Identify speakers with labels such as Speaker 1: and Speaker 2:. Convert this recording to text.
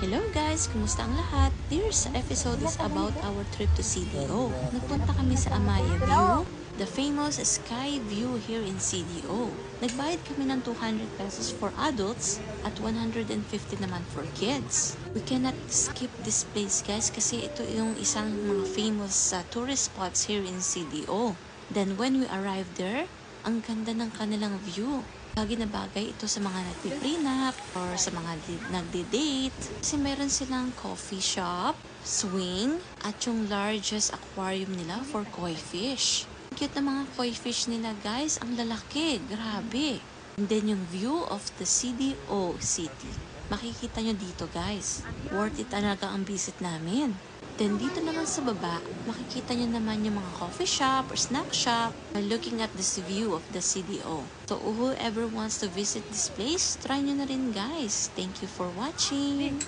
Speaker 1: Hello guys! Kumusta ang lahat? This episode is about our trip to CDO. Nagpunta kami sa Amaya View, the famous sky view here in CDO. Nagbayad kami ng 200 pesos for adults at 150 naman for kids. We cannot skip this place guys kasi ito yung isang mga famous tourist spots here in CDO. Then when we arrived there, ang ganda ng kanilang view. Bagay na bagay ito sa mga nagpiprenup or sa mga nagde-date. Kasi meron silang coffee shop, swing, at yung largest aquarium nila for koi fish. Ang cute na mga koi fish nila guys, ang lalaki, grabe. And then yung view of the CDO city. Makikita nyo dito guys, worth it talaga ang visit namin. Then dito naman sa baba, makikita nyo naman yung mga coffee shop or snack shop by looking at this view of the CDO. So whoever wants to visit this place, try nyo na rin guys. Thank you for watching!